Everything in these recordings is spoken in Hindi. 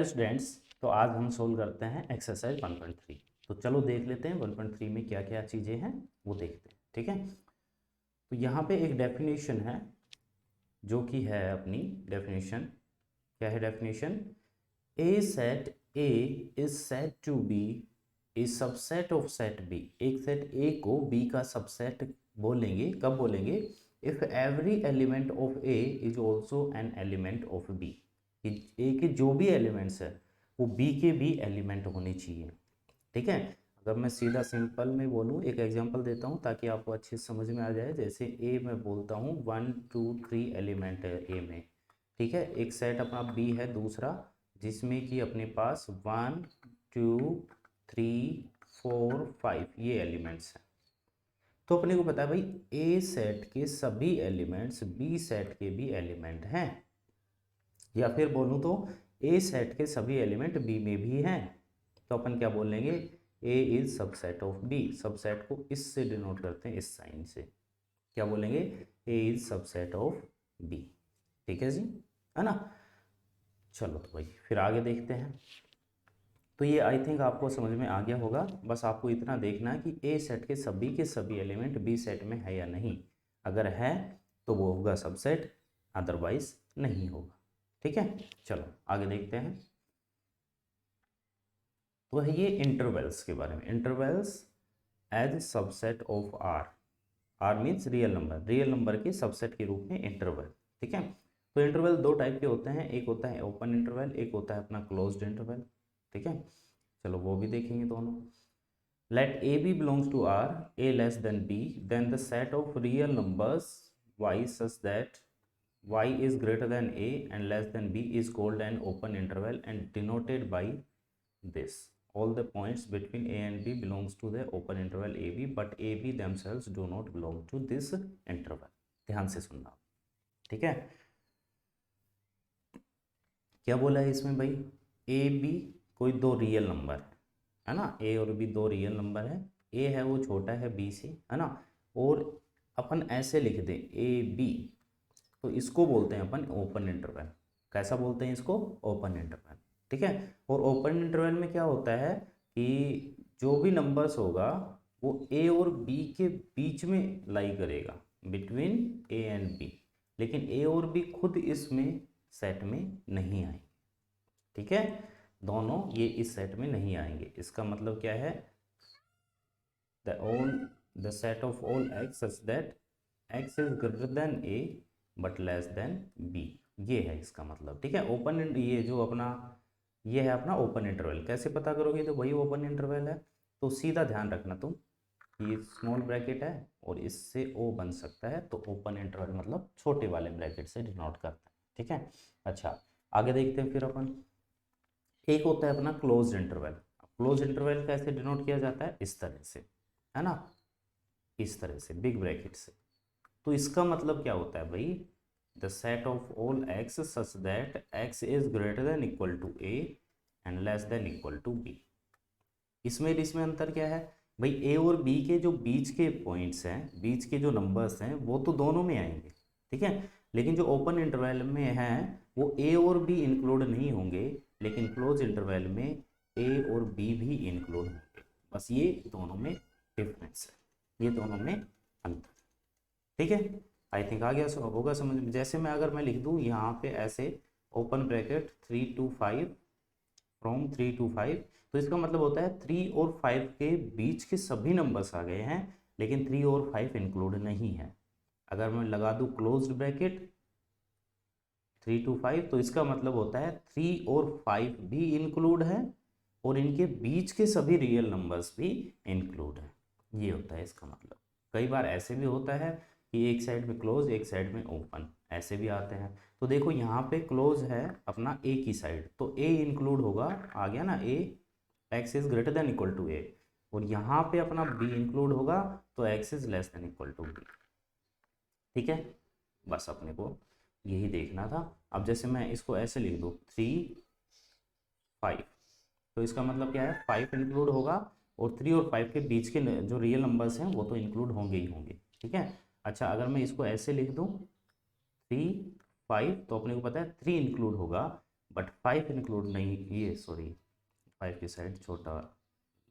हेलो स्टूडेंट्स, तो आज हम सोल्व करते हैं एक्सरसाइज 1.3। तो चलो देख लेते हैं 1.3 में क्या क्या चीज़ें हैं वो देखते हैं। ठीक है, तो यहाँ पे एक डेफिनेशन है जो कि है अपनी डेफिनेशन। क्या है definition? A set A is said to be a subset of set B. एक सेट ए को बी का सबसेट बोलेंगे। कब बोलेंगे? If every element of A is also an element of B. A के जो भी एलिमेंट्स है वो बी के भी एलिमेंट होने चाहिए। ठीक है, अगर मैं सीधा सिंपल में बोलूँ, एक एग्जांपल देता हूँ ताकि आपको अच्छे से समझ में आ जाए। जैसे ए मैं बोलता हूँ 1 2 3 एलिमेंट है ए में। ठीक है, एक सेट अपना बी है दूसरा, जिसमें कि अपने पास 1 2 3 4 5 ये एलिमेंट्स हैं। तो अपने को पता है भाई ए सेट के सभी एलिमेंट्स बी सेट के भी एलिमेंट हैं, या फिर बोलूँ तो ए सेट के सभी एलिमेंट बी में भी हैं। तो अपन क्या बोलेंगे? A is subset of B. Subset को इससे डिनोट करते हैं, इस साइन से। क्या बोलेंगे? A is subset of B. ठीक है जी, है ना। चलो तो भाई फिर आगे देखते हैं। तो ये आई थिंक आपको समझ में आ गया होगा। बस आपको इतना देखना है कि ए सेट के सभी एलिमेंट बी सेट में है या नहीं। अगर है तो वो होगा सबसेट, अदरवाइज नहीं होगा। ठीक है, चलो आगे देखते हैं। तो है ये इंटरवल्स के बारे में। Intervals as subset of R. R means real number के सबसेट के रूप में इंटरवल। ठीक है, तो इंटरवल दो टाइप के होते हैं, एक होता है ओपन इंटरवल, एक होता है अपना क्लोज्ड इंटरवल। ठीक है, चलो वो भी देखेंगे दोनों। Let a b belongs to R, a less than b, then the set of real numbers y such that y is greater than a and less than b is called an open interval and denoted by this. All the points between a and b belongs to the open interval ab, but ab themselves do not belong to this interval. ध्यान से सुनना। ठीक है, क्या बोला है इसमें भाई? ए बी कोई दो रियल नंबर है ना, ए और बी दो रियल नंबर है। ए है वो छोटा है बी से, है ना। और अपन ऐसे लिख दें ए बी, तो इसको बोलते हैं अपन ओपन इंटरवल। कैसा बोलते हैं इसको? Open interval. ठीक है, और ओपन इंटरवल में क्या होता है कि जो भी नंबर्स होगा वो ए और बी के बीच में लाई करेगा, बिटवीन ए एंड बी। लेकिन ए और बी खुद इसमें सेट में नहीं आएंगे। ठीक है, दोनों ये इस सेट में नहीं आएंगे। इसका मतलब क्या है? The set of all x such that x is greater than a but less than b, ये है इसका मतलब। ठीक है, ओपन ये जो अपना ये है अपना ओपन इंटरवल। कैसे पता करोगे? तो वही ओपन इंटरवल है। तो सीधा ध्यान रखना तुम, ये स्मॉल ब्रैकेट है और इससे ओ बन सकता है, तो ओपन इंटरवल मतलब छोटे वाले ब्रैकेट से डिनोट करता है। ठीक है, अच्छा आगे देखते हैं फिर अपन। एक होता है अपना क्लोज इंटरवल। क्लोज इंटरवल कैसे डिनोट किया जाता है? इस तरह से, है ना, इस तरह से बिग ब्रैकेट से। तो इसका मतलब क्या होता है भाई? The set of all x such that x is greater than equal to a and less than equal to b. इसमें अंतर क्या है भाई? ए और बी के जो बीच के पॉइंट्स हैं, बीच के जो नंबर्स हैं, वो तो दोनों में आएंगे। ठीक है, लेकिन जो ओपन इंटरवल में है वो ए और बी इंक्लूड नहीं होंगे, लेकिन क्लोज इंटरवल में ए और बी भी इंक्लूड होंगे। बस ये दोनों में डिफरेंस है, ये दोनों में अंतर। ठीक है, आई थिंक आ गया होगा समझ में। जैसे मैं लिख दूँ यहाँ पे ऐसे open bracket 3 to 5 from 3 to 5, तो इसका मतलब होता है 3 और 5 के बीच के सभी नंबर्स आ गए हैं, लेकिन 3 और 5 इंक्लूड नहीं है। अगर मैं लगा दूँ क्लोज्ड ब्रैकेट 3 to 5, तो इसका मतलब होता है 3 और 5 भी इंक्लूड है और इनके बीच के सभी रियल नंबर्स भी इंक्लूड है। ये होता है इसका मतलब। कई बार ऐसे भी होता है कि एक साइड में क्लोज एक साइड में ओपन, ऐसे भी आते हैं। तो देखो यहाँ पे क्लोज है अपना ए की साइड, तो ए इंक्लूड होगा, आ गया ना A, X is greater than equal to A. और यहाँ पे अपना बी इंक्लूड होगा, तो X is less than equal to B. ठीक है, बस अपने को यही देखना था। अब जैसे मैं इसको ऐसे लिख दूँ 3 5, तो इसका मतलब क्या है? 5 इंक्लूड होगा और 3 और 5 के बीच के जो रियल नंबर्स हैं वो तो इंक्लूड होंगे ही होंगे। ठीक है, अच्छा अगर मैं इसको ऐसे लिख दूँ 3 5, तो अपने को पता है 3 इंक्लूड होगा, बट 5 इंक्लूड नहीं, ये सॉरी 5 की साइड छोटा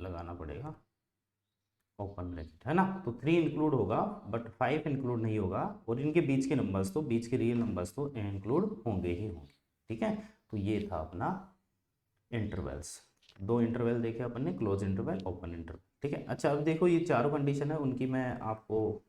लगाना पड़ेगा, ओपन ब्रैकेट है ना। तो 3 इंक्लूड होगा बट 5 इंक्लूड नहीं होगा, और इनके बीच के नंबर्स तो, बीच के रियल नंबर्स तो इंक्लूड होंगे ही होंगे। ठीक है, तो ये था अपना इंटरवल्स। दो इंटरवल देखे अपन ने, क्लोज इंटरवल, ओपन इंटरवल। ठीक है, अच्छा अब देखो ये चारों कंडीशन है, उनकी मैं आपको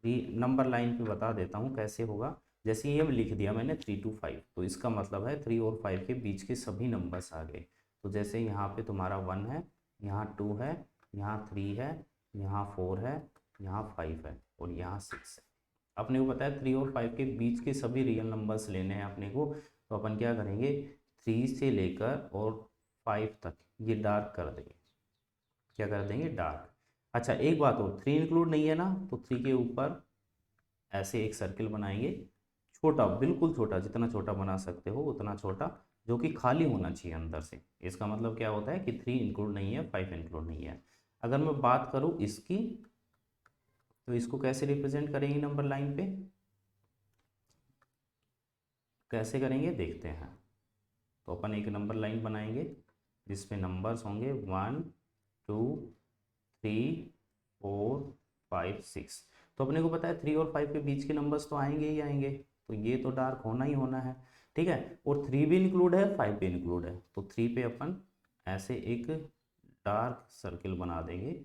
नंबर लाइन पे बता देता हूँ कैसे होगा। जैसे ये लिख दिया मैंने 3 to 5, तो इसका मतलब है 3 और 5 के बीच के सभी नंबर्स आ गए। तो जैसे यहाँ पे तुम्हारा 1 है, यहाँ 2 है, यहाँ 3 है, यहाँ 4 है, यहाँ 5 है, और यहाँ 6 है। अपने को पता है 3 और 5 के बीच के सभी रियल नंबर्स लेने हैं अपने को, तो अपन क्या करेंगे, 3 से लेकर और 5 तक ये डार्क कर देंगे। क्या कर देंगे, डार्क। अच्छा एक बात हो, 3 इंक्लूड नहीं है ना, तो 3 के ऊपर ऐसे एक सर्किल बनाएंगे, छोटा, बिल्कुल छोटा, जितना छोटा बना सकते हो उतना छोटा, जो कि खाली होना चाहिए अंदर से। इसका मतलब क्या होता है कि 3 इंक्लूड नहीं है, 5 इंक्लूड नहीं है। अगर मैं बात करूँ इसकी, तो इसको कैसे रिप्रेजेंट करेंगे नंबर लाइन पे, कैसे करेंगे देखते हैं। तो अपन एक नंबर लाइन बनाएंगे जिसमें नंबर्स होंगे 1 2 3 4 5 6। तो अपने को पता है 3 और 5 के बीच के नंबर्स तो आएंगे ही आएंगे, तो ये तो डार्क होना ही होना है। ठीक है, और 3 भी इंक्लूड है, 5 भी इंक्लूड है, तो 3 पे अपन ऐसे एक डार्क सर्किल बना देंगे,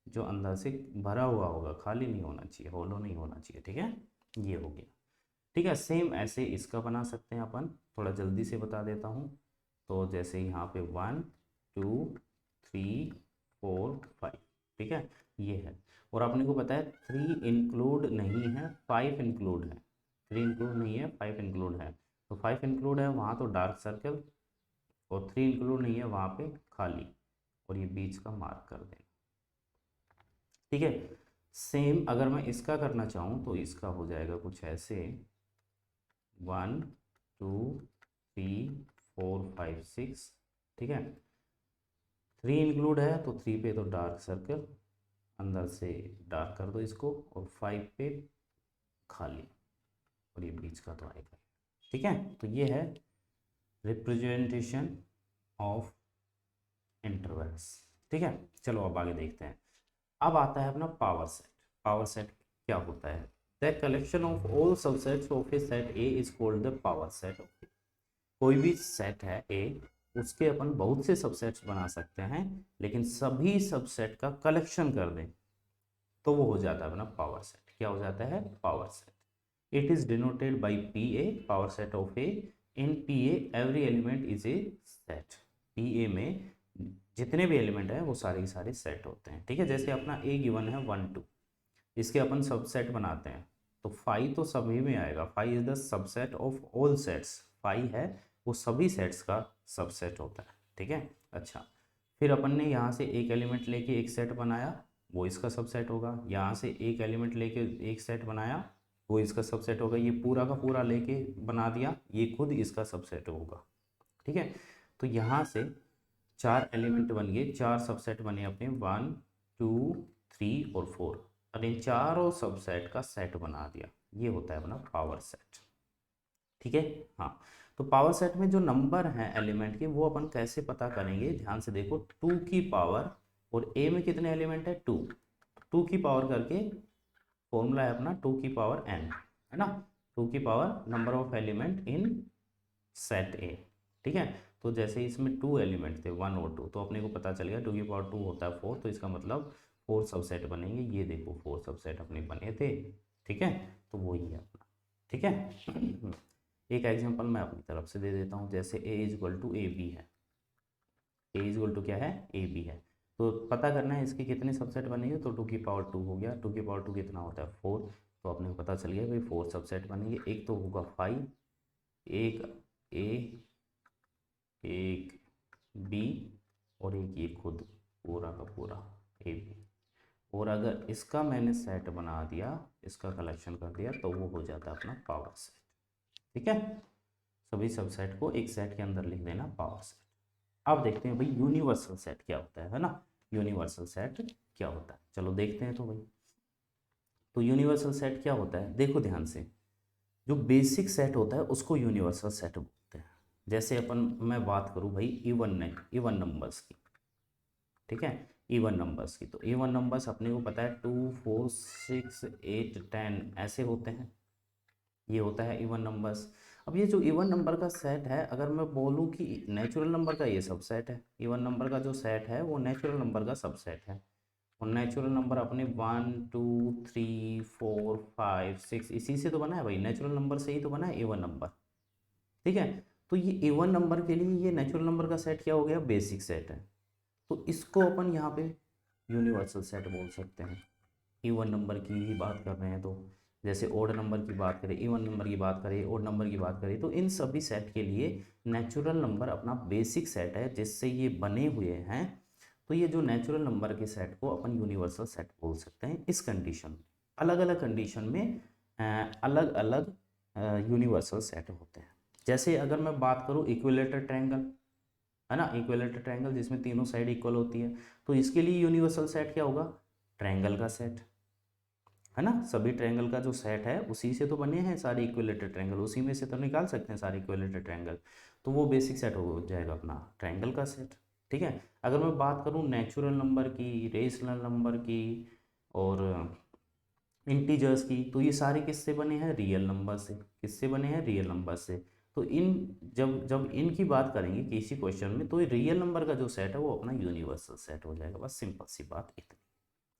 जो अंदर से भरा हुआ होगा, खाली नहीं होना चाहिए, होलो नहीं होना चाहिए। ठीक है, ये हो गया। ठीक है, सेम ऐसे इसका बना सकते हैं अपन, थोड़ा जल्दी से बता देता हूँ। तो जैसे यहाँ पे 1 2 3 4 5, ठीक है, ये है। और अपने को पता है 3 इंक्लूड नहीं है, 5 इंक्लूड है। 3 इंक्लूड नहीं है, 5 इंक्लूड है, तो 5 इंक्लूड है वहाँ तो डार्क सर्कल, और 3 इंक्लूड नहीं है वहाँ पे खाली, और ये बीच का मार्क कर देना। ठीक है, सेम अगर मैं इसका करना चाहूँ तो इसका हो जाएगा कुछ ऐसे 1 2 3 4 5 6। ठीक है, 3 इंक्लूड है तो 3 पे तो डार्क सर्कल, अंदर से डार्क कर दो इसको, और 5 पे खाली, और ये बीच का तो आएगा। ठीक है, तो ये है रिप्रेजेंटेशन ऑफ इंटरवल्स। ठीक है, चलो अब आगे देखते हैं। अब आता है अपना पावर सेट। पावर सेट क्या होता है, the collection of all subsets of A set A is called the power set. कोई भी सेट है ए, उसके अपन बहुत से सबसेट्स बना सकते हैं, लेकिन सभी सबसेट का कलेक्शन कर दें तो वो हो जाता है अपना पावर सेट। क्या हो जाता है, power set. It is denoted by P A, power set of A. In P A every element is a set. P A में जितने भी एलिमेंट हैं वो सारे के सारे सेट होते हैं। ठीक है, जैसे अपना ए गिवन है 1 2, इसके अपन सबसेट बनाते हैं, तो 5 तो सभी में आएगा। 5 is the subset of all sets. 5 है वो सभी सेट्स का सबसेट होता है। ठीक है, अच्छा फिर अपन ने यहाँ से एक एलिमेंट लेके एक सेट बनाया, वो इसका सबसेट होगा। यहाँ से एक एलिमेंट लेके एक सेट बनाया, वो इसका सबसेट होगा। ये पूरा का पूरा लेके बना दिया, ये खुद इसका सबसेट होगा। ठीक है, तो यहाँ से 4 एलिमेंट बन गए, 4 सबसेट बने अपने 1 2 3 और 4, और इन चारों सबसेट का सेट बना दिया। ये होता है अपना पावर सेट। ठीक है, हाँ, तो पावर सेट में जो नंबर हैं एलिमेंट के, वो अपन कैसे पता करेंगे, ध्यान से देखो। 2 की पावर, और ए में कितने एलिमेंट है 2, 2 की पावर करके फॉर्मूला है अपना 2 की पावर n, है ना। 2 की power number of element in set ए। ठीक है, तो जैसे इसमें 2 एलिमेंट थे 1 और 2, तो अपने को पता चल गया 2 की पावर 2 होता है 4, तो इसका मतलब 4 सबसेट बनेंगे। ये देखो 4 सबसेट अपने बने थे। ठीक है, तो वही है अपना। ठीक है, एक एग्जांपल मैं अपनी तरफ से दे देता हूँ। जैसे A is equal to A B है, ए इज इक्वल टू क्या है, ए बी है, तो पता करना है इसके कितने सबसेट बनेंगे। तो 2 की पावर 2 हो गया, 2 की पावर 2 कितना होता है 4, तो अपने को पता चल गया भाई 4 सबसेट बनेंगे। एक तो होगा 5, एक ए, एक बी, और एक ये खुद पूरा का पूरा ए बी। और अगर इसका मैंने सेट बना दिया, इसका कलेक्शन कर दिया, तो वो हो जाता है अपना पावर सेट। ठीक है, सभी सबसेट को एक सेट के अंदर लिख देना, पावर सेट। अब देखते हैं भाई यूनिवर्सल सेट क्या होता है ना। यूनिवर्सल सेट क्या होता है, चलो देखते हैं। तो भाई, तो यूनिवर्सल सेट क्या होता है, देखो ध्यान से। जो बेसिक सेट होता है उसको यूनिवर्सल सेट बोलते हैं। जैसे मैं बात करूँ भाई इवन नंबर्स की, ठीक है, इवन नंबर्स की, तो इवन नंबर्स अपने को पता है 2 4 6 8 10 ऐसे होते हैं, ये होता है इवन नंबर्स। अब ये जो इवन नंबर का सेट है, अगर मैं बोलूँ कि नेचुरल नंबर का ये सबसेट है, इवन नंबर का जो सेट है वो नेचुरल नंबर का सबसेट है, और नेचुरल नंबर अपने 1 2 3 4 5 6 इसी से तो बना है भाई, नेचुरल नंबर से ही तो बना है इवन नंबर, ठीक है। तो ये इवन नंबर के लिए ये नेचुरल नंबर का सेट क्या हो गया, बेसिक सेट है, तो इसको अपन यहाँ पे यूनिवर्सल सेट बोल सकते हैं। इवन नंबर की ही बात कर रहे हैं तो, जैसे ओड नंबर की बात करें, इवन नंबर की बात करें, ओड नंबर की बात करें, तो इन सभी सेट के लिए नेचुरल नंबर अपना बेसिक सेट है जिससे ये बने हुए हैं। तो ये जो नेचुरल नंबर के सेट को अपन यूनिवर्सल सेट बोल सकते हैं। इस कंडीशन, अलग अलग कंडीशन में अलग अलग यूनिवर्सल सेट होते हैं। जैसे अगर मैं बात करूँ इक्विलेटर ट्रायंगल, है ना, इक्विलेटर ट्रायंगल जिसमें तीनों साइड इक्वल होती है, तो इसके लिए यूनिवर्सल सेट क्या होगा, ट्रायंगल का सेट, है ना। सभी ट्रायंगल का जो सेट है उसी से तो बने हैं सारे इक्विलेटर ट्रायंगल, उसी में से तो निकाल सकते हैं सारे इक्विलेटर ट्रायंगल, तो वो बेसिक सेट हो जाएगा अपना ट्रायंगल का सेट, ठीक है। अगर मैं बात करूँ नेचुरल नंबर की, रेशनल नंबर की और इंटीजर्स की, तो ये सारे किससे बने हैं, रियल नंबर से। किससे बने हैं, रियल नंबर से। तो इन जब जब इनकी बात करेंगे किसी क्वेश्चन में, तो रियल नंबर का जो सेट है वो अपना यूनिवर्सल सेट हो जाएगा, बस सिंपल सी बात इतनी,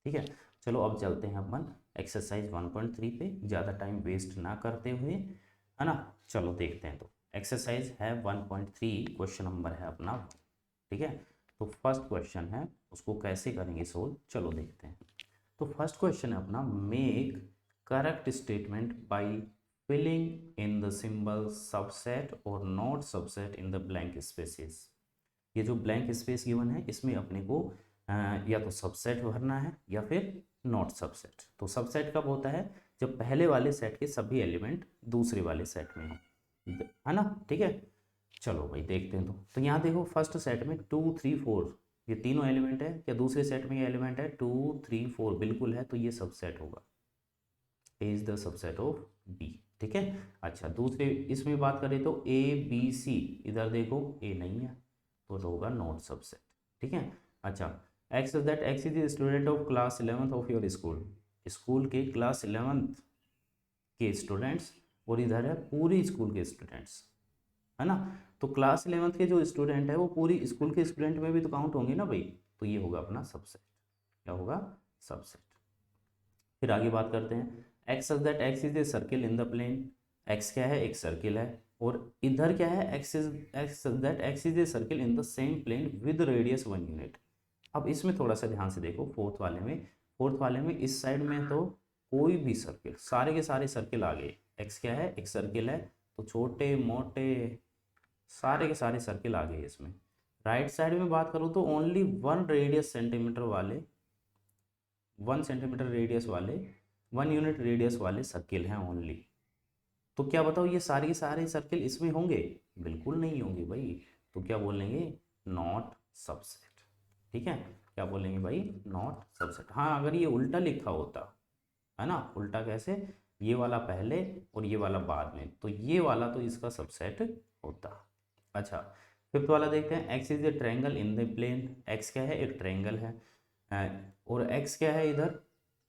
ठीक है। चलो अब चलते हैं अपन एक्सरसाइज 1.3 पे, ज़्यादा टाइम वेस्ट ना करते हुए, है ना। चलो देखते हैं, तो एक्सरसाइज है 1.3, क्वेश्चन नंबर है अपना, ठीक है। तो फर्स्ट क्वेश्चन है, उसको कैसे करेंगे सोल्व, चलो देखते हैं। तो फर्स्ट क्वेश्चन है अपना, make correct statement by filling in the symbol subset और not subset in the blank spaces. ये जो ब्लैंक स्पेस गिवन है इसमें अपने को या तो सबसेट भरना है या फिर नॉट सबसेट। तो सबसेट कब होता है, जब पहले वाले सेट के सभी एलिमेंट दूसरे वाले सेट में हो, है ना, ठीक है। चलो भाई देखते हैं, तो यहाँ देखो फर्स्ट सेट में 2 3 4 ये तीनों एलिमेंट है, क्या दूसरे सेट में ये एलिमेंट है 2 3 4 बिल्कुल है, तो ये सबसेट होगा, A is the subset of B, ठीक है। अच्छा दूसरे इसमें बात करें तो ए बी सी, इधर देखो ए नहीं है तो होगा नॉट सबसेट, ठीक है। अच्छा x that x is student of class 11th of your school, school के क्लास 11th के स्टूडेंट्स, और इधर है पूरी स्कूल के स्टूडेंट्स, है ना। तो क्लास 11th के जो स्टूडेंट है वो पूरी स्कूल के स्टूडेंट में भी तो काउंट होंगे ना भाई, तो ये होगा अपना सबसेट, क्या होगा, सबसेट। फिर आगे बात करते हैं, x such that x is a circle in the plane, x क्या है, एक सर्किल है, और इधर क्या है, x such that x is a circle in the same plane with radius 1 unit. अब इसमें थोड़ा सा ध्यान से देखो, फोर्थ वाले में इस साइड में तो कोई भी सर्किल, सारे के सारे सर्किल आ गए, एक्स क्या है, एक सर्किल है, तो छोटे मोटे सारे के सारे सर्किल आ गए इसमें। राइट साइड में बात करूँ तो ओनली 1 सेंटीमीटर रेडियस वाले 1 यूनिट रेडियस वाले सर्किल हैं ओनली। तो क्या बताओ ये सारे के सारे सर्किल इसमें होंगे, बिल्कुल नहीं होंगे भाई, तो क्या बोलेंगे, नॉट सबसेट, ठीक है। क्या बोलेंगे भाई, नॉट सबसेट। हाँ अगर ये उल्टा लिखा होता, है ना, उल्टा कैसे, ये वाला पहले और ये वाला बाद में, तो ये वाला तो इसका सबसेट होता। अच्छा फिफ्थ वाला देखते हैं, x is a triangle in the plane, x क्या है, एक ट्रायंगल है, और एक्स क्या है इधर,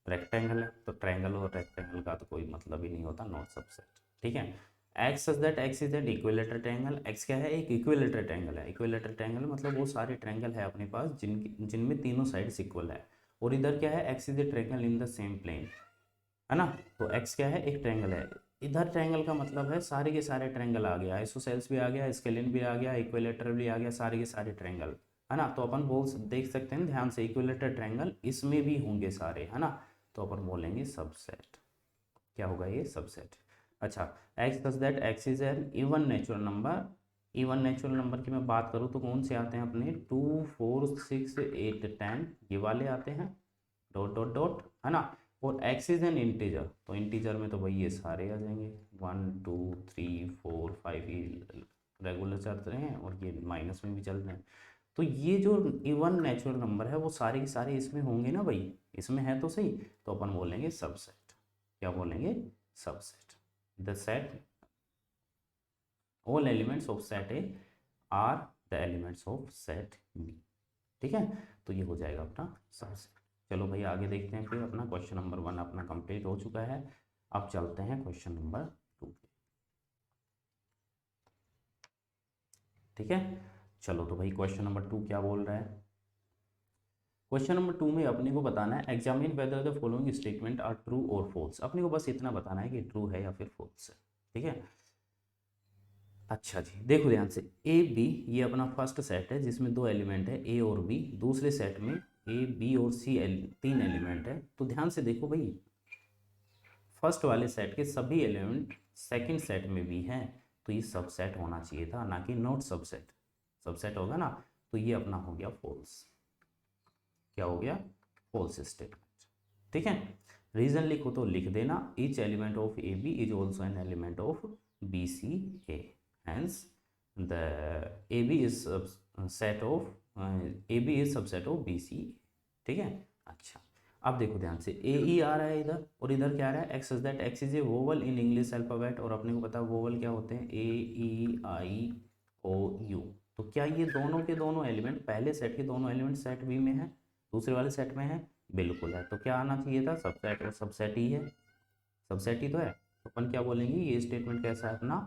रेक्टेंगल है, तो ट्रायंगल और रेक्टेंगल का तो कोई मतलब ही नहीं होता, नॉट सबसेट, ठीक है। X such that x is an equilateral triangle, x क्या है, एक इक्विलेटर ट्रायंगल है, इक्विलेटर ट्रायंगल मतलब वो सारे ट्रायंगल है अपने पास जिनमें तीनों साइड्स इक्वल है, और इधर क्या है, x is a triangle in the same plane, है ना। तो एक्स क्या है, एक ट्रायंगल है, इधर ट्रायंगल का मतलब है सारे के सारे ट्रायंगल आ गया, आइसोसेल्स भी आ गया, स्केलिन भी आ गया, इक्विलेटर भी आ गया, सारे के सारे ट्रायंगल, है ना। तो अपन बोल देख सकते हैं ध्यान से, इक्विलेटर ट्रायंगल इसमें भी होंगे सारे, है ना, तो अपन बोलेंगे सबसेट, क्या होगा ये, सबसेट। अच्छा x plus that x is an even natural number, even natural number की मैं बात करूँ तो कौन से आते हैं अपने, 2 4 6 8 10 ये वाले आते हैं, डॉट डॉट डॉट, है ना। और एक्स इज एन इंटीजर, तो इंटीजर में तो भाई ये सारे आ जाएंगे, 1 2 3 4 5 ये रेगुलर चल रहे हैं और ये माइनस में भी चल रहे हैं, तो ये जो इवन नेचुरल नंबर है वो सारे के सारे इसमें होंगे ना भाई, इसमें है तो सही, तो अपन बोलेंगे सबसेट, क्या बोलेंगे, subset. The set all elements of set A are the elements of set B. ठीक है, तो ये हो जाएगा अपना सबसेट। चलो भाई आगे देखते हैं, फिर अपना क्वेश्चन नंबर 1 अपना कंप्लीट हो चुका है। अब चलते हैं क्वेश्चन नंबर 2। ठीक है, चलो तो भाई क्वेश्चन नंबर 2 क्या बोल रहा है। क्वेश्चन नंबर 2 में अपने को बताना है examine whether the following statement are true और फॉल्स। अपने को बस इतना बताना है कि ट्रू है या फिर फॉल्स है। ठीक है, अच्छा जी देखो ध्यान से, ए बी ये अपना फर्स्ट सेट है जिसमें दो एलिमेंट है ए और बी। दूसरे सेट में ए बी और सी तीन एलिमेंट है। तो ध्यान से देखो भाई, फर्स्ट वाले सेट के सभी एलिमेंट सेकंड सेट में भी हैं, तो ये सबसेट होना चाहिए था, ना कि नॉट सबसेट। सबसेट होगा ना, तो ये अपना हो गया फॉल्स। क्या हो गया, फॉल्स स्टेटमेंट। ठीक है, रीजन लिखो तो लिख देना, each element of A B is also an element of B C A, hence the A B is set of A B is subset of B C. ठीक है, अच्छा अब देखो ध्यान से, ए ई आ रहा है इधर और इधर क्या आ रहा है, x is that x is A vowel in English alphabet. और अपने को पता है वोवल क्या होते हैं, ए ई आई ओ यू। तो क्या ये दोनों के दोनों एलिमेंट, पहले सेट के दोनों एलिमेंट सेट बी में है, दूसरे वाले सेट में है, बिल्कुल है। तो क्या आना चाहिए था, सबसेट, और सबसेट ही है, सबसेट ही तो है। तो अपन क्या बोलेंगे, ये स्टेटमेंट कैसा है अपना,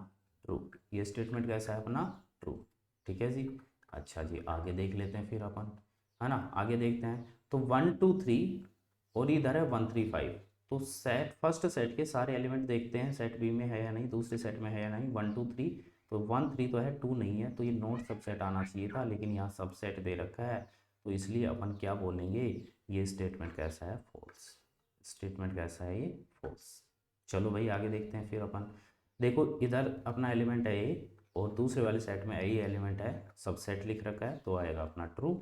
ट्रू। ये स्टेटमेंट कैसा है अपना, ट्रू। ठीक है जी, अच्छा जी आगे देख लेते हैं फिर अपन, है ना, आगे देखते हैं। तो 1 2 3 और इधर है 1 3 5। तो सेट, फर्स्ट सेट के सारे एलिमेंट देखते हैं सेट बी में है या नहीं, दूसरे सेट में है या नहीं, 1 2 3। तो 1 3 तो है, 2 नहीं है, तो ये नॉट सबसेट आना चाहिए था, लेकिन यहाँ सबसेट दे रखा है, तो इसलिए अपन क्या बोलेंगे, ये स्टेटमेंट कैसा है, फॉल्स। स्टेटमेंट कैसा है, ये फॉल्स। चलो भाई आगे देखते हैं फिर अपन। देखो इधर अपना एलिमेंट है ए और दूसरे वाले सेट में ए एलिमेंट है, सबसेट लिख रखा है, तो आएगा अपना ट्रू।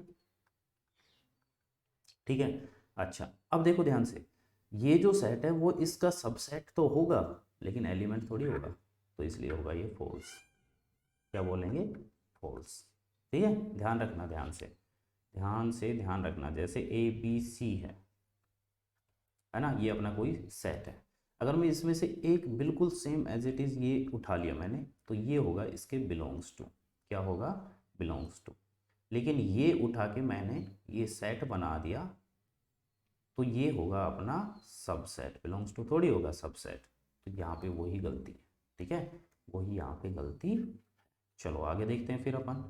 ठीक है, अच्छा अब देखो ध्यान से, ये जो सेट है वो इसका सबसेट तो होगा, लेकिन एलिमेंट थोड़ी होगा, तो इसलिए होगा ये फॉल्स। क्या बोलेंगे, फॉल्स। ठीक है, ध्यान रखना, ध्यान से, ध्यान से ध्यान रखना। जैसे ए बी सी है ना, ये अपना कोई सेट है। अगर मैं इसमें से एक बिल्कुल सेम एज इट इज़ ये उठा लिया मैंने, तो ये होगा इसके बिलोंग्स टू। क्या होगा, बिलोंग्स टू। लेकिन ये उठा के मैंने ये सेट बना दिया, तो ये होगा अपना सबसेट, बिलोंग्स टू थोड़ी होगा सबसेट। तो यहाँ पे वही गलती है। ठीक है, वही यहाँ पे गलती। चलो आगे देखते हैं फिर अपन,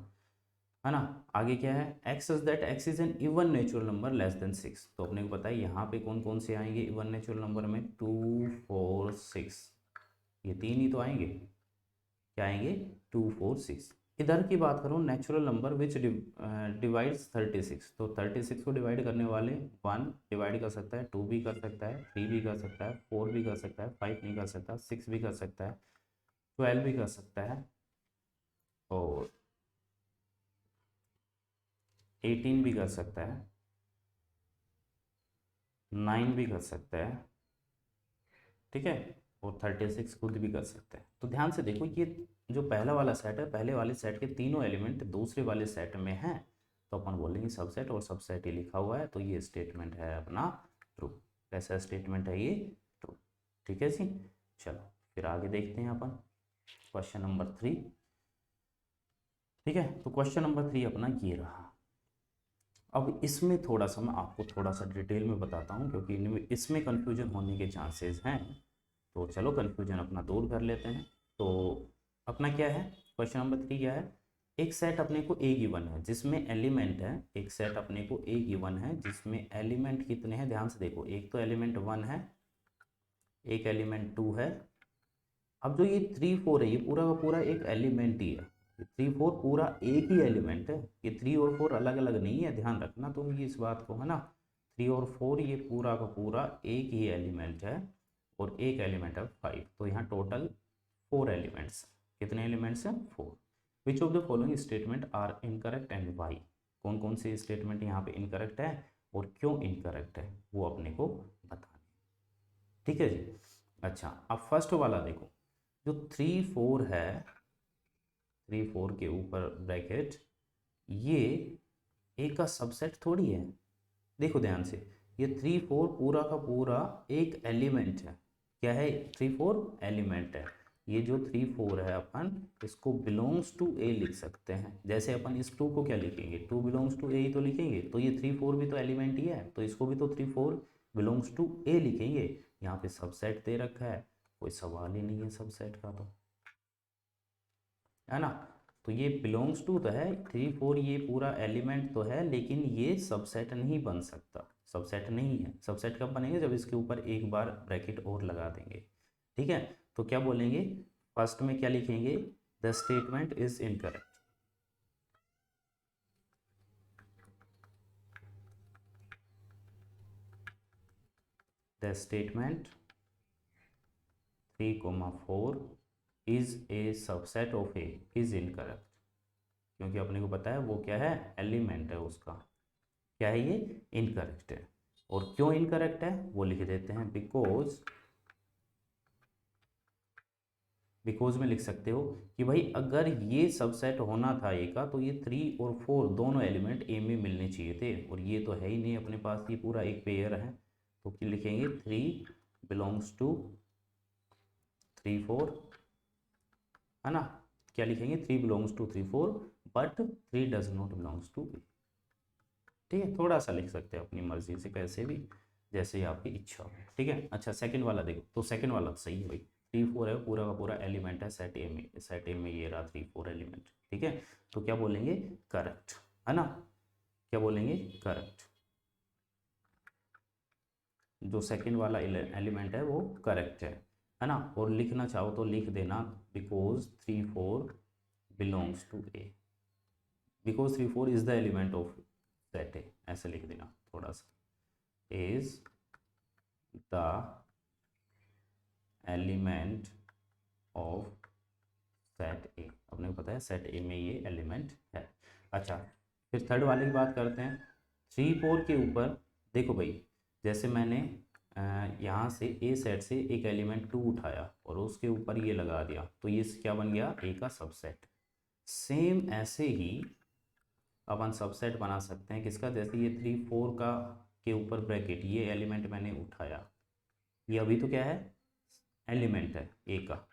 है ना। आगे क्या है, x is that x is an even natural number less than 6। तो अपने को पता है यहाँ पे कौन कौन से आएंगे इवन नेचुरल नंबर में, 2 4 6, ये तीन ही तो आएंगे। क्या आएंगे, 2 4 6। इधर की बात करूँ, नेचुरल नंबर विच डिवाइड्स 36, तो 36 को डिवाइड करने वाले 1 डिवाइड कर सकता है, 2 भी कर सकता है, 3 भी कर सकता है, 4 भी कर सकता है, 5 नहीं कर सकता, 6 भी कर सकता है, 12 भी कर सकता है, और 18 भी कर सकता है, 9 भी कर सकता है। ठीक है, और 36 खुद भी कर सकता है। तो ध्यान से देखो, ये जो पहला वाला सेट है, पहले वाले सेट के तीनों एलिमेंट दूसरे वाले सेट में हैं, तो अपन बोलेंगे सबसेट, और सबसेट ही लिखा हुआ है, तो ये स्टेटमेंट है अपना ट्रू। कैसा स्टेटमेंट है ये, ट्रू। ठीक है जी, चलो फिर आगे देखते हैं अपन क्वेश्चन नंबर 3। ठीक है, तो क्वेश्चन नंबर 3 अपना ये रहा। अब इसमें थोड़ा सा मैं आपको थोड़ा सा डिटेल में बताता हूँ, क्योंकि इसमें कन्फ्यूजन होने के चांसेस हैं। तो चलो कन्फ्यूजन अपना दूर कर लेते हैं। तो अपना क्या है, क्वेश्चन नंबर 3 क्या है, एक सेट अपने को ए गिवन है जिसमें एलिमेंट है, एक सेट अपने को ए गिवन है जिसमें एलिमेंट कितने हैं, ध्यान से देखो, एक तो एलिमेंट 1 है, एक एलिमेंट 2 है। अब जो ये 3 4 है, ये पूरा का पूरा एक एलिमेंट ही है। ये 3 4 पूरा एक ही एलिमेंट है, ये 3 और 4 अलग अलग नहीं है, ध्यान रखना तुम ये इस बात को, है ना। 3 और 4 ये पूरा का पूरा एक ही एलिमेंट है, और एक एलिमेंट है 5। तो यहाँ टोटल 4 एलिमेंट्स। कितने एलिमेंट्स हैं, 4। Which of the following statement are incorrect and why. कौन कौन से स्टेटमेंट यहाँ पे इनकरेक्ट है और क्यों इनकरेक्ट है, वो अपने को बताना। ठीक है जी, अच्छा अब फर्स्ट वाला देखो, जो 3 4 है, 3 4 के ऊपर ब्रैकेट, ये एक का सबसेट थोड़ी है। देखो ध्यान से, ये 3 4 पूरा का पूरा एक एलिमेंट है। क्या है, 3 4 एलिमेंट है। ये जो 3 4 है अपन इसको बिलोंग्स टू ए लिख सकते हैं। जैसे अपन इस 2 को क्या लिखेंगे, 2 बिलोंग्स टू ए ही तो लिखेंगे, तो ये 3 4 भी तो एलिमेंट ही है, तो इसको भी तो 3 4 बिलोंग्स टू ए लिखेंगे। यहाँ पे सबसेट दे रखा है, कोई सवाल ही नहीं है सबसेट का, तो है ना। तो ये बिलोंग्स टू तो है 3 4, ये पूरा एलिमेंट तो है, लेकिन ये सबसेट नहीं बन सकता, सबसेट नहीं है। सबसेट कब बनेगा, जब इसके ऊपर एक बार ब्रैकेट और लगा देंगे, ठीक है। तो क्या बोलेंगे, फर्स्ट में क्या लिखेंगे, the statement is incorrect. The statement 3, 4 is a subset of A is incorrect, क्योंकि अपने को पता है वो क्या है, एलिमेंट है उसका, क्या है ये, इनकरेक्ट है। और क्यों इनकरेक्ट है वो लिख देते हैं, बिकॉज में लिख सकते हो कि भाई अगर ये सबसेट होना था ए का, तो ये 3 और 4 दोनों एलिमेंट ए में मिलने चाहिए थे, और ये तो है ही नहीं अपने पास, ये पूरा एक पेयर है। तो क्या लिखेंगे, 3 बिलोंग्स टू 3 4, है ना। क्या लिखेंगे, 3 belongs to 3 4 but 3 does not belongs to B. ठीक है, थोड़ा सा लिख सकते हैं अपनी मर्जी से, कैसे भी, जैसे ही आपकी इच्छा हो, ठीक है। अच्छा सेकंड वाला देखो, तो सेकंड वाला सही है भाई, 3 4 है, पूरा का पूरा एलिमेंट है सेट ए में, सेट ए में ये रहा 3 4 एलिमेंट, ठीक है। तो क्या बोलेंगे, करेक्ट, है ना। क्या बोलेंगे, करेक्ट, जो सेकंड वाला एलिमेंट है वो करेक्ट है ना। और लिखना चाहो तो लिख देना, because 3 4 belongs to A, because 3 4 is the element of set A, ऐसे लिख देना थोड़ा सा, is the element of set A. अपने को पता है सेट ए में ये एलिमेंट है। अच्छा फिर थर्ड वाले की बात करते हैं, 3 4 के ऊपर देखो भाई, जैसे मैंने यहाँ से ए सेट से एक एलिमेंट 2 उठाया और उसके ऊपर ये लगा दिया, तो ये क्या बन गया, ए का सबसेट। सेम ऐसे ही अपन सबसेट बना सकते हैं किसका, जैसे ये 3 4 का के ऊपर ब्रैकेट, ये एलिमेंट मैंने उठाया, ये अभी तो क्या है, एलिमेंट है ए का,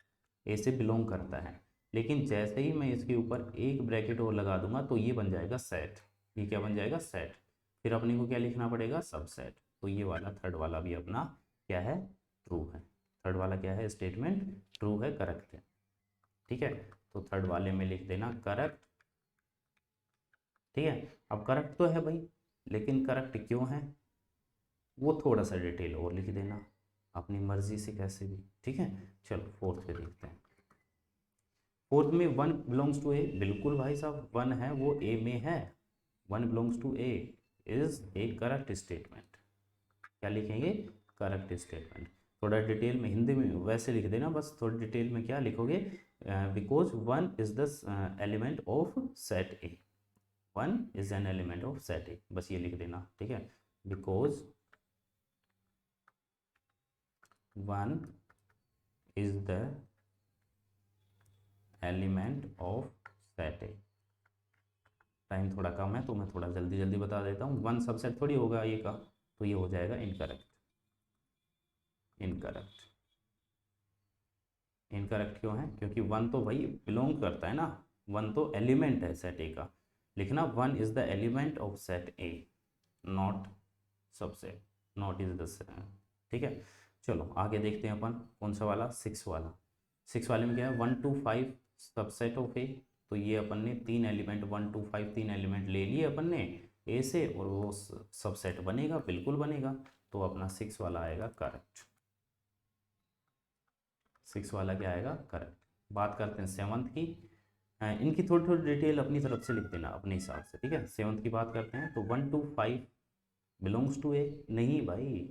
ए से बिलोंग करता है, लेकिन जैसे ही मैं इसके ऊपर एक ब्रैकेट और लगा दूंगा तो ये बन जाएगा सेट। ये क्या बन जाएगा, सेट। फिर अपने को क्या लिखना पड़ेगा, सबसेट। तो ये वाला थर्ड वाला भी अपना क्या है, ट्रू है। थर्ड वाला क्या है, स्टेटमेंट ट्रू है, करेक्ट है, ठीक है। तो थर्ड वाले में लिख देना करेक्ट, ठीक है। अब करेक्ट तो है भाई, लेकिन करेक्ट क्यों है वो थोड़ा सा डिटेल और लिख देना अपनी मर्जी से, कैसे भी, ठीक है। चलो फोर्थ पे देखते हैं। फोर्थ में 1 बिलोंग्स टू ए, बिल्कुल भाई साहब 1 है वो ए में है, 1 belongs to A is a correct statement. क्या लिखेंगे, करेक्ट स्टेटमेंट। थोड़ा डिटेल में हिंदी में वैसे लिख देना, बस थोड़ी डिटेल में क्या लिखोगे, because 1 is the element of set A, 1 is an element of set ए, बस ये लिख देना, ठीक है। Because 1 is the element of set A। Time थोड़ा कम है तो मैं थोड़ा जल्दी जल्दी बता देता हूँ, 1 सबसेट थोड़ी होगा ये का, तो ये हो जाएगा इनकरेक्ट। इनकरेक्ट, इनकरेक्ट क्यों है, क्योंकि 1 तो भाई बिलोंग करता है ना, 1 तो एलिमेंट है सेट ए का, लिखना 1 is the element of set A, not subset, not is the, ठीक है। चलो आगे देखते हैं अपन, कौन सा वाला, 6 वाला। 6 वाले में क्या है, 1 2 5 सबसेट ऑफ ए। तो ये अपन ने 3 एलिमेंट 1 2 5 3 एलिमेंट ले लिए अपन ने ए से, और वो सबसेट बनेगा, बिल्कुल बनेगा। तो अपना 6 वाला आएगा करेक्ट। 6 वाला क्या आएगा, करेक्ट। बात करते हैं 7th की, इनकी थोड़ी थोड़ी डिटेल अपनी तरफ से लिख देना अपने हिसाब से, ठीक है। 7th की बात करते हैं, तो 1 2 5 बिलोंग्स टू ए, नहीं भाई,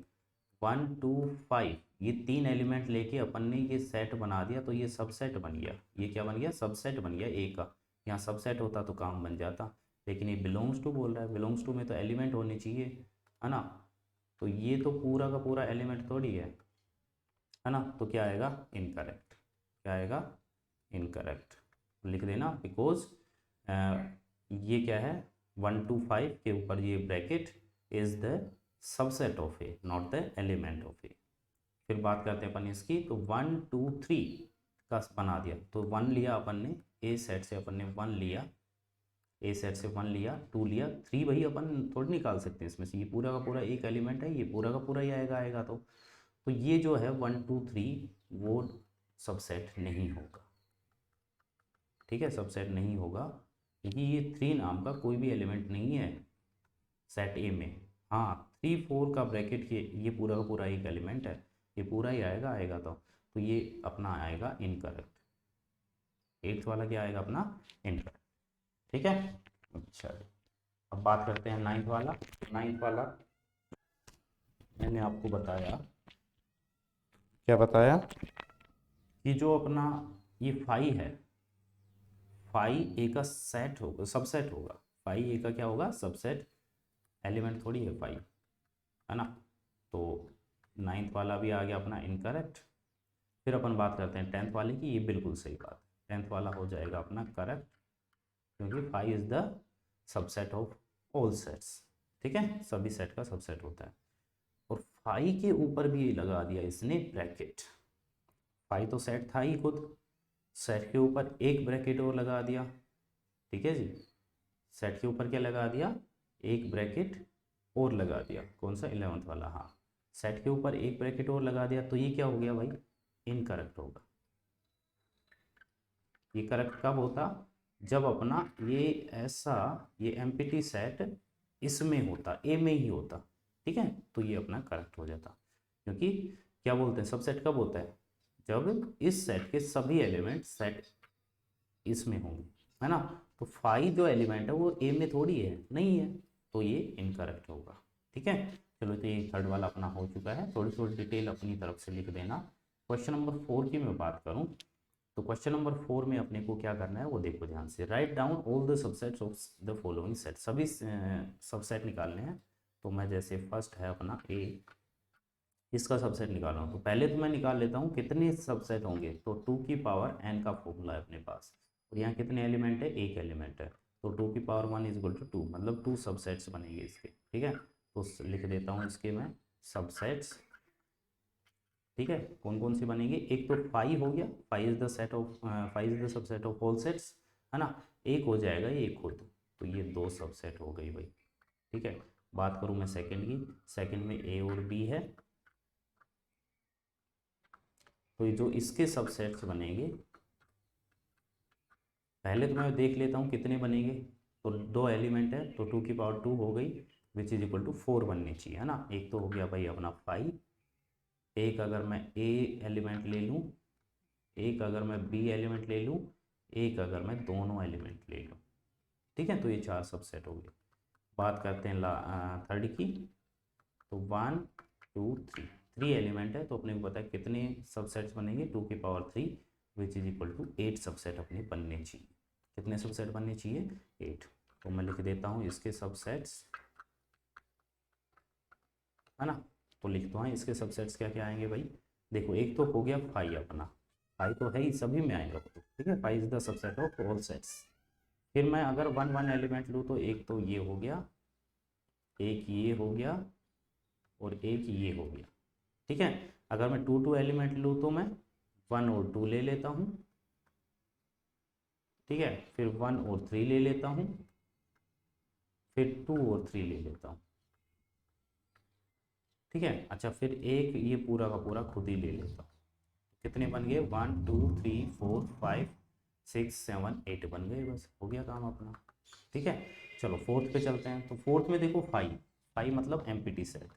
1 2 5 ये 3 एलिमेंट लेके अपन ने ये सेट बना दिया, तो ये सबसेट बन गया। ये क्या बन गया, सबसेट बन गया ए का। यहाँ सबसेट होता तो काम बन जाता, लेकिन ये बिलोंग्स टू बोल रहा है, बिलोंग्स टू में तो एलिमेंट होने चाहिए, है ना। तो ये तो पूरा का पूरा एलिमेंट थोड़ी है ना। तो क्या आएगा, इनकरेक्ट। क्या आएगा, इनकरेक्ट, लिख देना, बिकॉज ये क्या है, 1 2 5 के ऊपर ये bracket is the subset of A, not the element of A. फिर बात करते हैं अपन इसकी, तो 1 2 3 का बना दिया, तो 1 लिया अपन ने, ए सेट से अपन ने 1 लिया, ए सेट से 1 लिया, 2 लिया, 3 भाई अपन थोड़ी निकाल सकते हैं इसमें से, ये पूरा का पूरा एक एलिमेंट है, ये पूरा का पूरा ही आएगा तो ये जो है 1 2 3 वो सबसेट नहीं होगा, ठीक है, सबसेट नहीं होगा, क्योंकि ये 3 नाम का कोई भी एलिमेंट नहीं है सेट ए में। हाँ 3 4 का ब्रैकेट, ये पूरा का पूरा एक एलिमेंट है, ये पूरा ही आएगा तो ये अपना आएगा इनकरेक्ट। 8th वाला क्या आएगा अपना इनकरेक्ट, ठीक है। अच्छा अब बात करते हैं 9th वाला। 9th वाला मैंने आपको बताया, क्या बताया कि जो अपना ये फाई है, फाई ए का सेट होगा, सबसेट होगा, फाई ए का क्या होगा सबसेट, एलिमेंट थोड़ी है फाई, है ना। तो 9th वाला भी आ गया अपना इनकरेक्ट। फिर अपन बात करते हैं 10th वाले की, ये बिल्कुल सही बात, 10th वाला हो जाएगा अपना करेक्ट, क्योंकि phi is the subset of all sets, ठीक है, सभी सेट का सबसेट होता है। और फाई के ऊपर भी लगा दिया इसने ब्रैकेट, फाई तो सेट था ही खुद, सेट के ऊपर एक ब्रैकेट और लगा दिया, ठीक है जी, सेट के ऊपर क्या लगा दिया, एक ब्रैकेट और लगा दिया, कौन सा 11th वाला, हाँ सेट के ऊपर एक ब्रैकेट और लगा दिया, तो ये क्या हो गया भाई इनकरेक्ट होगा। ये करेक्ट कब होता, जब अपना ये ऐसा ये एम्प्टी सेट इसमें होता, ए में ही होता, ठीक है, तो ये अपना करेक्ट हो जाता, क्योंकि क्या बोलते हैं सबसेट कब होता है, जब इस सेट के सभी एलिमेंट सेट इसमें होंगे, है ना। तो फाइव जो एलिमेंट है वो ए में थोड़ी है, नहीं है, तो ये इनकरेक्ट होगा, ठीक है। चलो तो ये 3rd वाला अपना हो चुका है, थोड़ी थोड़ी डिटेल अपनी तरफ से लिख देना। क्वेश्चन नंबर 4 की मैं बात करूं, तो क्वेश्चन नंबर 4 में अपने को क्या करना है वो देखो ध्यान से, write down all the subsets of the following set, सभी सबसेट निकालने हैं। तो मैं जैसे फर्स्ट है अपना ए, इसका सबसेट निकाल रहा हूँ, तो पहले तो मैं निकाल लेता हूँ कितने सबसेट होंगे, तो 2 की पावर n का फॉर्मूला है अपने पास, और यहाँ कितने एलिमेंट है, एक एलिमेंट है, तो 2 की पावर 1 इज इक्वल टू 2, मतलब 2 सबसेट्स बनेंगे इसके, ठीक है। तो लिख देता हूँ इसके मैं सबसेट्स, ठीक है, कौन कौन सी बनेगी, एक तो फाइव हो गया, five is the set of, five is the subset of all sets, है ना। एक हो जाएगा ये खुद, तो ये 2 सबसेट हो गई भाई, ठीक है। बात करूँ मैं सेकंड की, सेकंड में ए और बी है, तो ये जो इसके सबसेट्स बनेंगे, पहले तो मैं देख लेता हूँ कितने बनेंगे, तो 2 एलिमेंट है, तो 2 की पावर 2 हो गई, विच इज इक्वल टू 4 बननी चाहिए, है ना। एक तो हो गया भाई अपना 5, एक अगर मैं ए एलिमेंट ले लूँ, एक अगर मैं बी एलिमेंट ले लूँ, एक अगर मैं दोनों एलिमेंट ले लूँ, ठीक है, तो ये 4 सबसेट हो गए। बात करते हैं 3rd की, तो 1 2 3, 3 एलिमेंट है, तो अपने को पता है कितने सबसेट्स बनेंगे, 2 की power 3 which is equal to 8 subset अपने बनने चाहिए। कितने सबसेट बनने चाहिए, 8। तो मैं लिख देता हूँ इसके सबसेट्स, है ना, तो लिखता हूँ इसके सबसेट्स क्या क्या आएंगे भाई, देखो एक तो हो गया 5 अपना, 5 तो है ही, सभी में आएगा तो, ठीक है, 5 is the subset of all sets. फिर मैं अगर 1 1 एलिमेंट लूँ, तो एक तो ये हो गया, एक ये हो गया, और एक ये हो गया, ठीक है। अगर मैं 2 2 एलिमेंट लूँ, तो मैं 1 और 2 ले लेता हूँ, ठीक है, फिर 1 और 3 ले लेता हूँ, फिर 2 और 3 ले लेता हूँ, ठीक है। अच्छा फिर एक ये पूरा का पूरा खुद ही ले लेता हूँ, कितने बन गए, 1 2 3 4 5 6 7 8 बन गए, बस हो गया काम अपना, ठीक है। चलो 4th पे चलते हैं, तो 4th में देखो 5, 5 मतलब एम्प्टी सेट,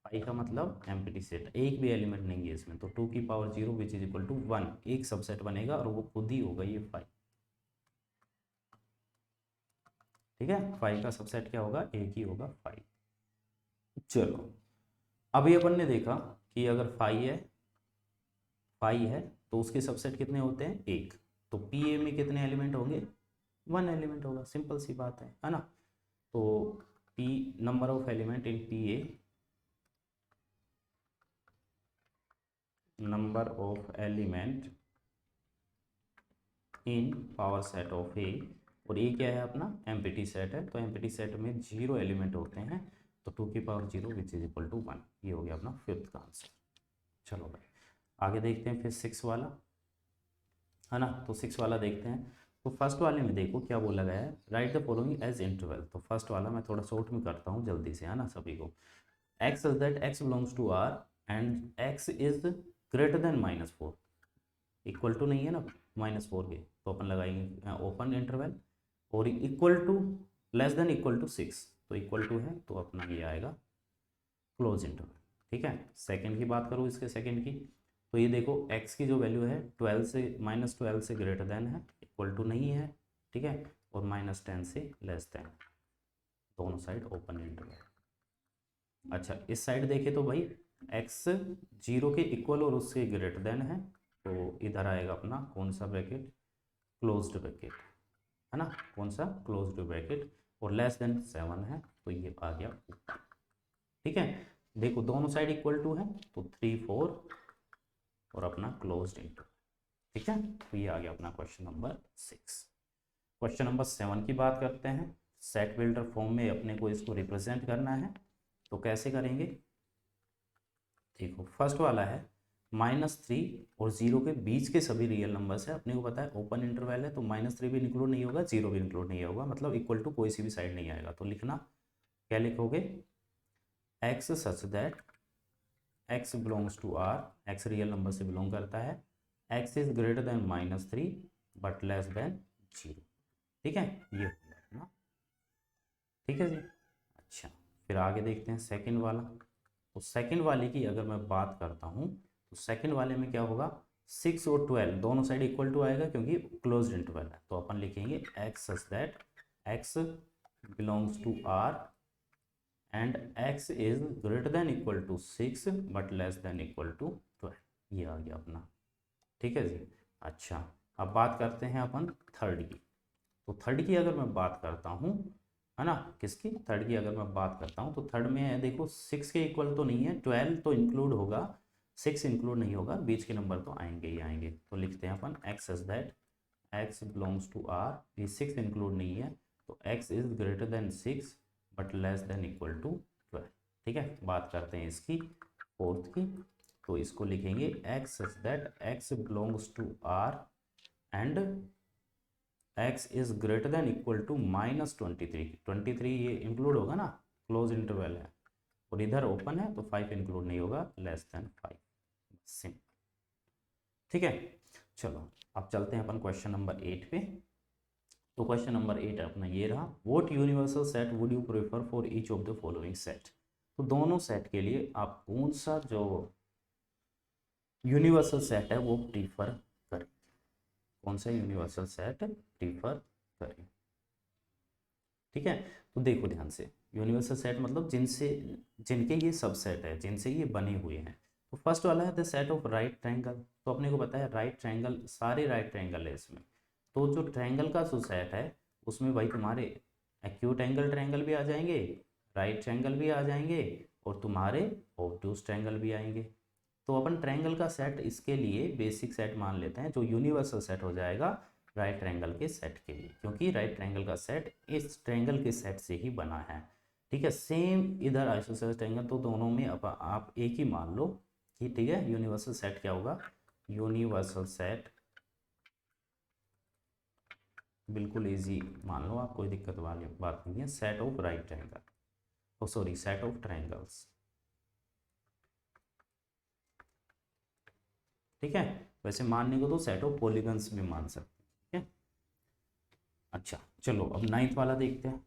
5 का मतलब एम्प्टी सेट, एक भी एलिमेंट नहीं है इसमें, तो 2 की power 0 which is equal to 1, एक सबसेट बनेगा और वो खुद ही होगा ये 5, ठीक है। 5 का सबसेट क्या होगा, एक ही होगा 5। चलो अभी अपन ने देखा कि अगर 5 है तो उसके सबसेट कितने होते हैं, एक, तो पी ए में कितने एलिमेंट होंगे, 1 एलिमेंट होगा, सिंपल सी बात है ना। तो P number of element in P A, number of element in power set of A, और ये क्या है अपना एम्प्टी सेट है, तो एम्प्टी सेट में 0 एलिमेंट होते हैं, तो 2 की power 0 which is equal to 1, ये हो गया अपना 5th का आंसर। चलो भाई आगे देखते हैं फिर 6 वाला, है ना। तो 6 वाला देखते हैं। तो फर्स्ट वाले में देखो क्या बोला गया है, write the following as interval. तो फर्स्ट वाला मैं थोड़ा शॉर्ट में करता हूँ जल्दी से, है ना सभी को। X is that x belongs to R and x is greater than -4, equal to नहीं है ना -4 के, तो अपन लगाएंगे ओपन इंटरवल, और equal to less than equal to 6, तो इक्वल टू है तो अपना ये आएगा क्लोज इंटरवल। ठीक है, सेकंड की बात करूँ इसके सेकंड की, तो ये देखो x की जो वैल्यू है 12 से -12 से ग्रेटर देन है, इक्वल टू नहीं है, ठीक है, और -10 से लेस देन, दोनों साइड ओपन इंटरवल। अच्छा इस साइड देखे तो भाई x 0 के इक्वल और उससे ग्रेटर देन है, तो इधर आएगा अपना कौन सा ब्रैकेट, क्लोज्ड ब्रैकेट, है ना, कौन सा क्लोज्ड ब्रैकेट, और लेस देन 7 है, तो ये आ गया ऊपर। ठीक है, देखो दोनों साइड इक्वल टू है, तो 3 4 और अपना क्लोज्ड इंटरवल। ठीक है, तो ये आ गया अपना क्वेश्चन नंबर 6। क्वेश्चन नंबर 7 की बात करते हैं। सेट बिल्डर फॉर्म में अपने को इसको रिप्रेजेंट करना है, तो कैसे करेंगे। देखो फर्स्ट वाला है -3 और 0 के बीच के सभी रियल नंबर्स है, अपने को पता है ओपन इंटरवल है, तो -3 भी इंक्लूड नहीं होगा, 0 भी इंक्लूड नहीं होगा, मतलब इक्वल टू कोई सी भी साइड नहीं आएगा। तो लिखना क्या लिखोगे, x such that x belongs to r, x real number से बिलोंग करता है, x is greater than -3 but less than 0। ठीक है, ये हो गया ना। ठीक है जी। अच्छा फिर आगे देखते हैं सेकंड वाला। तो सेकंड वाले की अगर मैं बात करता हूँ, तो सेकंड वाले में क्या होगा, 6 और 12 दोनों साइड इक्वल टू आएगा क्योंकि क्लोज्ड इंटरवल है, तो अपन लिखेंगे x such that x belongs to r and x is greater than equal to 6 but less than equal to 12, ये आ गया अपना। ठीक है जी। अच्छा अब बात करते हैं अपन थर्ड की। तो थर्ड की अगर मैं बात करता हूँ, है ना, किसकी, थर्ड की अगर मैं बात करता हूँ, तो थर्ड में है देखो 6 के इक्वल तो नहीं है, 12 तो इंक्लूड होगा, 6 इंक्लूड नहीं होगा, बीच के नंबर तो आएंगे ही आएंगे। तो लिखते हैं अपन x such that x belongs to r, ये 6 इंक्लूड नहीं है, तो x is greater than 6 but less than equal to 12। ठीक है, बात करते हैं इसकी फोर्थ की। तो इसको लिखेंगे x such that x belongs to r and x is greater than equal to -23, 23 ये इंक्लूड होगा ना, क्लोज इंटरवल है, और इधर ओपन है तो 5 इंक्लूड नहीं होगा, लेस देन 5, सिंपल। ठीक है, चलो अब चलते हैं अपन क्वेश्चन नंबर 8 पे। तो क्वेश्चन नंबर 8 अपना ये रहा, what universal set would you prefer for each of the following set. तो दोनों सेट के लिए आप कौन सा जो यूनिवर्सल सेट है वो प्रीफर करें, कौन सा यूनिवर्सल सेट प्रीफर करें। ठीक है, तो देखो ध्यान से, यूनिवर्सल सेट मतलब जिनसे, जिनके ये सबसेट है, जिनसे ये बने हुए हैं। तो फर्स्ट वाला है the set of right triangle, तो अपने को पता है राइट ट्रायंगल, सारे राइट ट्रायंगल है इसमें, तो जो ट्रायंगल का जो सेट है उसमें भाई तुम्हारे एक्यूट एंगल ट्रायंगल भी आ जाएंगे, राइट ट्रायंगल भी आ जाएंगे, और तुम्हारे ऑब्टूज ट्रायंगल भी आएंगे। तो अपन ट्रायंगल का सेट इसके लिए बेसिक सेट मान लेते हैं, जो यूनिवर्सल सेट हो जाएगा राइट ट्रायंगल के सेट के लिए, क्योंकि राइट ट्रायंगल का सेट इस ट्रायंगल के सेट से ही बना है। ठीक है, सेम इधर आइसोसेलेस ट्रायंगल, तो दोनों में आप एक ही मान लो कि ठीक है, यूनिवर्सल सेट क्या होगा, यूनिवर्सल सेट बिल्कुल इजी मान लो आप, कोई दिक्कत वाली बात नहीं है, set of right triangle, oh sorry set of triangles. ठीक है, वैसे मानने को तो सेट ऑफ पॉलीगन्स भी मान सकते हैं। ठीक है, अच्छा चलो अब नाइन्थ वाला देखते हैं।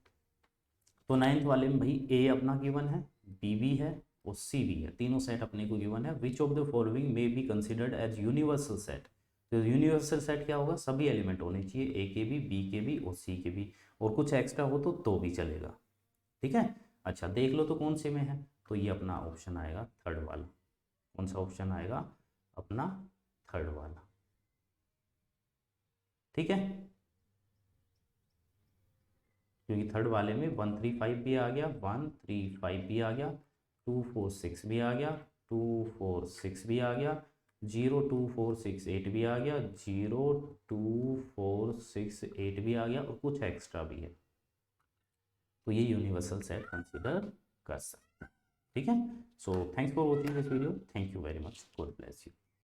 तो नाइन्थ वाले में भाई ए अपना गिवन है, बी भी है और सी भी है, तीनों सेट अपने को गिवन है। Which of the following may be considered as universal set. तो यूनिवर्सल सेट क्या होगा, सभी एलिमेंट होने चाहिए, ए के भी, बी के भी और सी के भी, और कुछ एक्स्ट्रा हो तो भी चलेगा। ठीक है, अच्छा देख लो तो कौन से में है, तो ये अपना ऑप्शन आएगा थर्ड वाला। कौन सा ऑप्शन आएगा, अपना थर्ड वाला। ठीक है, क्योंकि थर्ड वाले में 135 भी आ गया, 135 भी आ गया, 246 भी आ गया, 246 भी आ गया, 02468 भी आ गया, 02468 भी आ गया, और कुछ एक्स्ट्रा भी है, तो ये यूनिवर्सल सेट कंसिडर कर सकते हैं। ठीक है, so thanks for watching this video, thank you very much, God bless you.